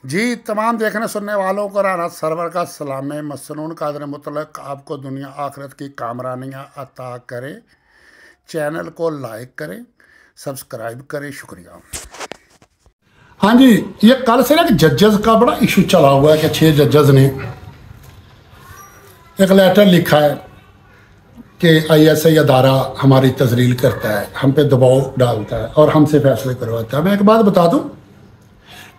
जी तमाम देखने सुनने वालों को राना सरवर का सलाम मसनून कादर मुतलक आपको दुनिया आखिरत की कामरानियाँ अता करें। चैनल को लाइक करें, सब्सक्राइब करें, शुक्रिया। हाँ जी, ये कल से ना जजेस का बड़ा इशू चला हुआ है कि 6 जजेस ने एक लेटर लिखा है कि ISI अदारा हमारी तजलील करता है, हम पे दबाव डालता है और हमसे फैसले करवाता है। मैं एक बात बता दूं,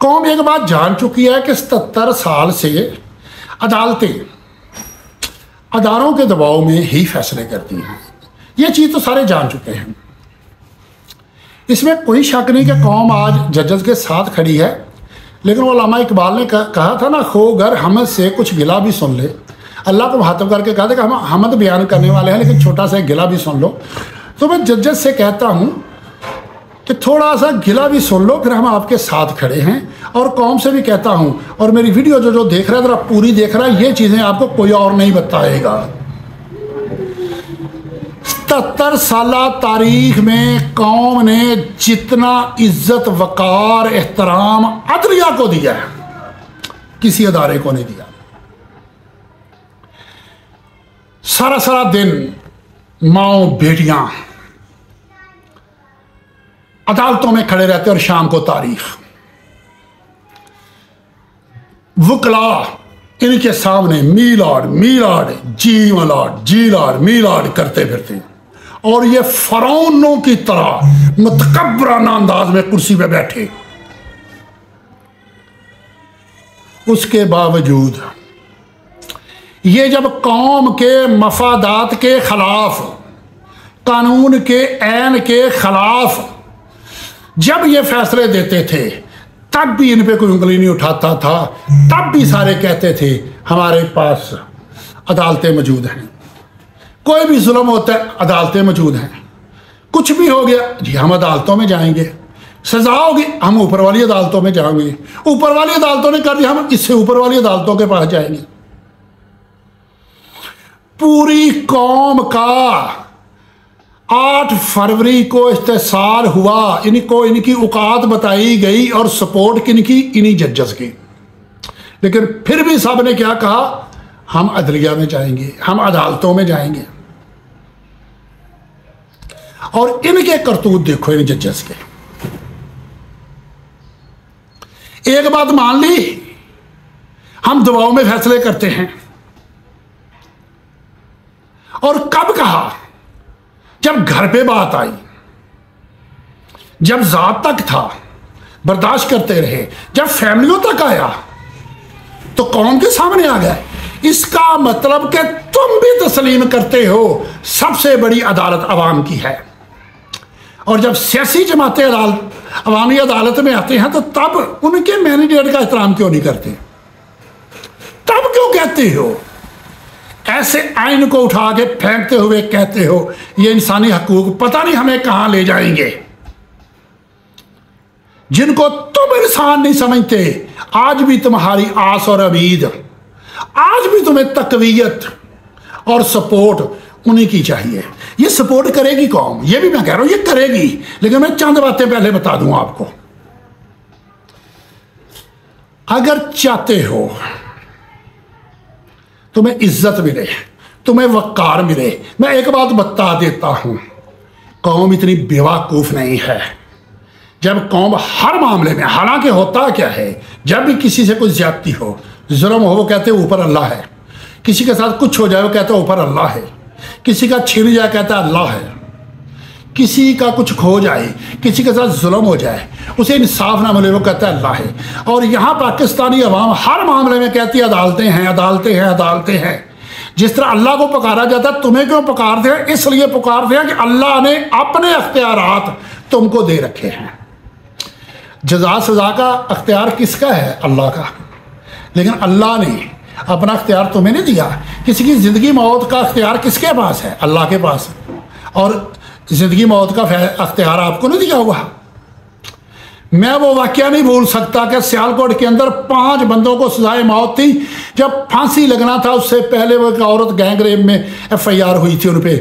कौम एक बात जान चुकी है कि 77 साल से अदालतें अदारों के दबाव में ही फैसले करती हैं। ये चीज़ तो सारे जान चुके हैं, इसमें कोई शक नहीं कि कौम आज जजेस के साथ खड़ी है। लेकिन वो अल्लामा इकबाल ने कहा था ना, खो गर हमद से कुछ गिला भी सुन ले। अल्लाह को मुखातब करके कहा था कि हम हमद बयान करने वाले हैं, लेकिन छोटा सा गिला भी सुन लो। तो मैं जजेस से कहता हूँ कि थोड़ा सा गिला भी सुन लो, फिर हम आपके साथ खड़े हैं। और कौम से भी कहता हूँ, और मेरी वीडियो जो देख रहा है जरा पूरी देख रहा है, ये चीज़ें आपको कोई और नहीं बताएगा। 77 साल तारीख में कौम ने जितना इज्जत वकार एहतराम अदलिया को दिया है, किसी अदारे को नहीं दिया। सारा सारा दिन माओ बेटियां अदालतों में खड़े रहते और शाम को तारीख, वकला इनके सामने मीलाड मीलाड जी मलाड जी लाड मीलाड करते फिरते, और ये फरौनों की तरह मुतकब्बराना अंदाज में कुर्सी पे बैठे। उसके बावजूद ये जब कौम के मफादात के खिलाफ, कानून के ऐन के खिलाफ जब ये फैसले देते थे, तब भी इन पे कोई उंगली नहीं उठाता था। तब भी सारे कहते थे हमारे पास अदालतें मौजूद हैं, कोई भी जुल्म होता है अदालतें मौजूद हैं, कुछ भी हो गया जी हम अदालतों में जाएंगे, सजा होगी हम ऊपर वाली अदालतों में जाएंगे, ऊपर वाली अदालतों ने कर दिया हम इससे ऊपर वाली अदालतों के पास जाएंगे। पूरी कौम का 8 फरवरी को इस्तेसाल हुआ, इनको इनकी औकात बताई गई और सपोर्ट किनकी, इन्हीं जजेस की। लेकिन फिर भी सब ने क्या कहा, हम अदलिया में जाएंगे, हम अदालतों में जाएंगे। और इनके करतूत देखो इन जजेस के। एक बात मान ली, हम दबाव में फैसले करते हैं, और कब कहा, जब घर पे बात आई, जब जात तक था बर्दाश्त करते रहे, जब फैमिलियों तक आया तो कौम के सामने आ गया। इसका मतलब कि तुम भी तस्लीम करते हो सबसे बड़ी अदालत अवाम की है। और जब सियासी जमातें अवामी अदालत में आते हैं तो तब उनके मैंडेट का एहतराम क्यों नहीं करते? तब क्यों कहते हो, ऐसे आइन को उठा के फेंकते हुए कहते हो ये इंसानी हकूक पता नहीं हमें कहां ले जाएंगे। जिनको तुम इंसान नहीं समझते, आज भी तुम्हारी आस और उम्मीद, आज भी तुम्हें तकवीयत और सपोर्ट उन्हीं की चाहिए। ये सपोर्ट करेगी कौम, ये भी मैं कह रहा हूं ये करेगी। लेकिन मैं चंद बातें पहले बता दूं आपको। अगर चाहते हो तुम्हें इज्जत मिले, तुम्हें वकार मिले, मैं एक बात बता देता हूं, कौम इतनी बेवकूफ नहीं है। जब कौम हर मामले में, हालांकि होता क्या है, जब भी किसी से कोई ज्यादती हो, जुल्म हो, वो कहते हैं ऊपर अल्लाह है। किसी के साथ कुछ हो जाए वो कहते हैं ऊपर अल्लाह है। किसी का छीन जाए कहता है अल्लाह है। किसी का कुछ खो जाए, किसी के साथ जुल्म हो जाए, उसे इंसाफ ना मिले, वो कहता है अल्लाह है। और यहाँ पाकिस्तानी अवाम हर मामले में कहती है अदालतें हैं अदालतें हैं अदालतें हैं। जिस तरह अल्लाह को पुकारा जाता है, तुम्हें क्यों पुकारते हैं? इसलिए पुकारते हैं कि अल्लाह ने अपने अख्तियारात तुमको दे रखे हैं। जजा सजा का अख्तियार किसका है? अल्लाह का। लेकिन अल्लाह ने अपना अख्तियार तुम्हें नहीं दिया। किसी की ज़िंदगी मौत का अख्तियार किसके पास है? अल्लाह के पास। और ज़िंदगी मौत का अख्तियार आपको नहीं दिया हुआ। मैं वो वाकया नहीं भूल सकता कि सियालकोट के अंदर 5 बंदों को सजाए मौत थी। जब फांसी लगना था उससे पहले वो एक औरत गैंग रेप में FIR हुई थी उन पर।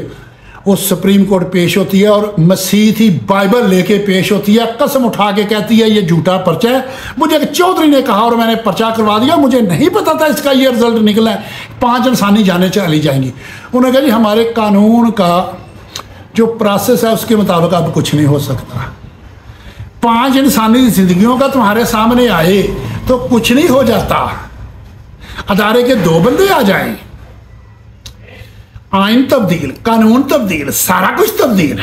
वो सुप्रीम कोर्ट पेश होती है और मसीह ही बाइबल लेके पेश होती है, कसम उठा के कहती है ये झूठा पर्चा है। मुझे एक चौधरी ने कहा और मैंने पर्चा करवा दिया, मुझे नहीं पता था इसका ये रिजल्ट निकला है, 5 इंसानी जाने चली जाएंगी। उन्होंने कहा जी हमारे कानून का जो प्रोसेस है उसके मुताबिक अब कुछ नहीं हो सकता। 5 इंसानी जिंदगियों का तुम्हारे सामने आए तो कुछ नहीं हो जाता। अदारे के 2 बंदे आ जाएं, आइन तब्दील, कानून तब्दील, सारा कुछ तब्दील।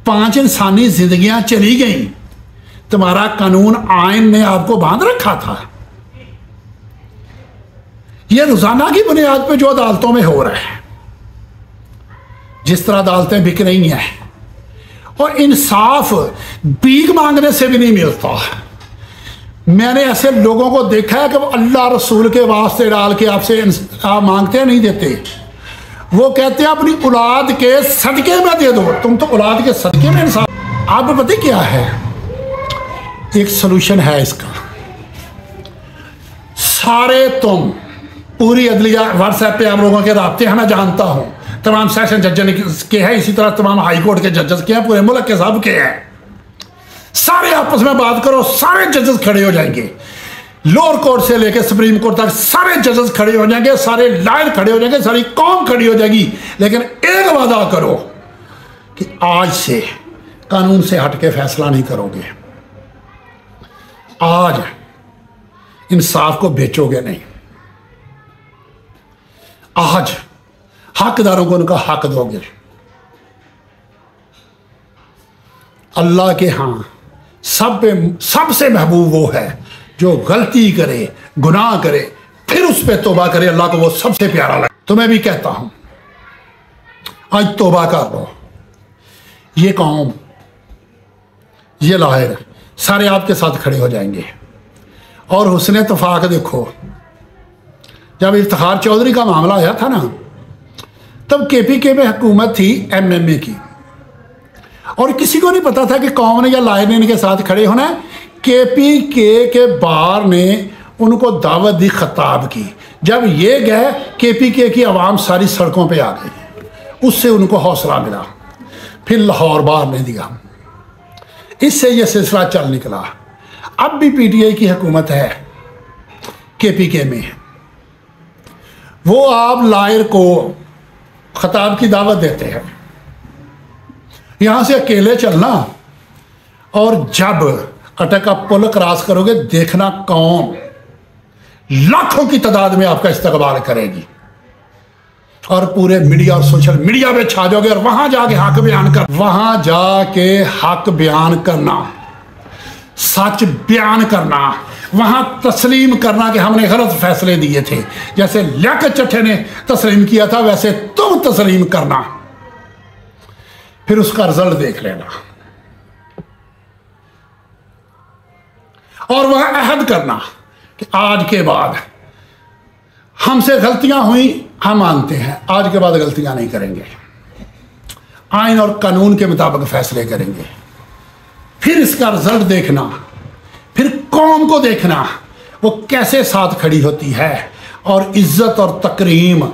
5 इंसानी जिंदगियां चली गई, तुम्हारा कानून आइन ने आपको बांध रखा था। यह रोजाना की बुनियाद पे जो अदालतों में हो रहा है, जिस तरह अदालतें बिक रही हैं और इंसाफ भीख मांगने से भी नहीं मिलता। मैंने ऐसे लोगों को देखा है कि वो अल्लाह रसूल के वास्ते डाल के आपसे आप मांगते नहीं देते, वो कहते हैं अपनी औलाद के सदके में दे दो। तुम तो औलाद के सदके में इंसाफ। आप पता क्या है, एक सोल्यूशन है इसका। सारे तुम पूरी अदलिया व्हाट्सएप पे आप लोगों के राब्ते हैं, मैं जानता हूं तमाम सेशन जज के हैं, इसी तरह तमाम हाई कोर्ट के जजेस के हैं, पूरे मुल्क के सब के हैं। सारे आपस में बात करो, सारे जजेस खड़े हो जाएंगे, लोअर कोर्ट से लेकर सुप्रीम कोर्ट तक सारे जजेस खड़े हो जाएंगे, सारे लॉयर खड़े हो जाएंगे, सारी कौम खड़ी हो जाएगी। लेकिन एक वादा करो कि आज से कानून से हट के फैसला नहीं करोगे, आज इंसाफ को बेचोगे नहीं, आज हकदारों को उनका हक दोगे। अल्लाह के हां सबसे महबूब वो है जो गलती करे, गुनाह करे, फिर उस पर तौबा करे, अल्लाह को वो सबसे प्यारा लगे। तो मैं भी कहता हूं आज तौबा कर लो। ये कौम, ये लाहिर सारे आपके साथ खड़े हो जाएंगे। और हुस्न इत्तफाक देखो, जब इफ्तिखार चौधरी का मामला आया था ना, तब KPK में हुकूमत थी MMA की, और किसी को नहीं पता था कि कौम ने या लायर ने इनके साथ खड़े होना है। KPK के बार ने उनको दावत दी, खताब की। जब ये गए, KPK की आवाम सारी सड़कों पे आ गई, उससे उनको हौसला मिला। फिर लाहौर बार ने दिया, इससे ये सिलसिला चल निकला। अब भी PTI की हुकूमत है KPK में, वो आप लायर को खताब की दावत देते हैं, यहां से अकेले चलना, और जब अटक का पुल क्रॉस करोगे देखना कौम लाखों की तादाद में आपका इस्तकबाल करेगी, और पूरे मीडिया और सोशल मीडिया पे छा जाओगे, और वहां जाके हक बयान कर, वहां जाके हक बयान करना, सच बयान करना, वहां तस्लीम करना कि हमने गलत फैसले दिए थे। जैसे लियाकत चट्टे ने तस्लीम किया था, वैसे तुम तस्लीम करना, फिर उसका रिजल्ट देख लेना, और वह अहद करना कि आज के बाद हमसे गलतियां हुई, हम मानते हैं, आज के बाद गलतियां नहीं करेंगे, आइन और कानून के मुताबिक फैसले करेंगे। फिर इसका रिजल्ट देखना, फिर कौम को देखना वो कैसे साथ खड़ी होती है, और इज्जत और तकरीम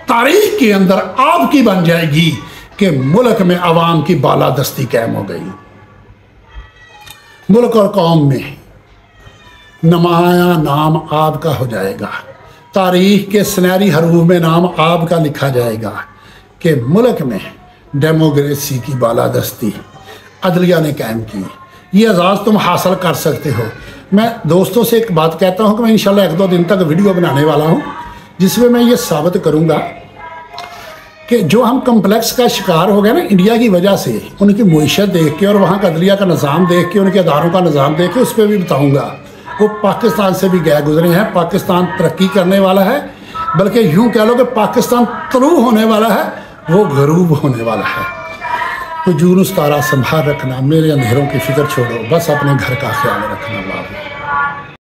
तारीख के अंदर आपकी बन जाएगी कि मुल्क में आवाम की बालादस्ती कायम हो गई। मुल्क और कौम में नमाया नाम आपका हो जाएगा, तारीख के सुनहरी हरूफ में नाम आपका लिखा जाएगा कि मुल्क में डेमोक्रेसी की बालादस्ती अदलिया ने कायम की। ये एजाज़ तुम हासिल कर सकते हो। मैं दोस्तों से एक बात कहता हूँ कि मैं इंशाल्लाह 1-2 दिन तक वीडियो बनाने वाला हूँ, जिसमें मैं ये साबित करूँगा कि जो हम कम्प्लेक्स का शिकार हो गए ना इंडिया की वजह से, उनकी मुईशत देख के और वहाँ का अदलिया का निज़ाम देख के, उनके अदारों का निज़ाम देख के, उस पर भी बताऊँगा। वो पाकिस्तान से भी गए गुजरे हैं, पाकिस्तान तरक्की करने वाला है, बल्कि यूँ कह लो कि पाकिस्तान तलू होने वाला है, वो गरूब होने वाला है। तो जुनूस तारा संभाल रखना, मेरे अंधेरों की फिक्र छोड़ो, बस अपने घर का ख्याल रखना।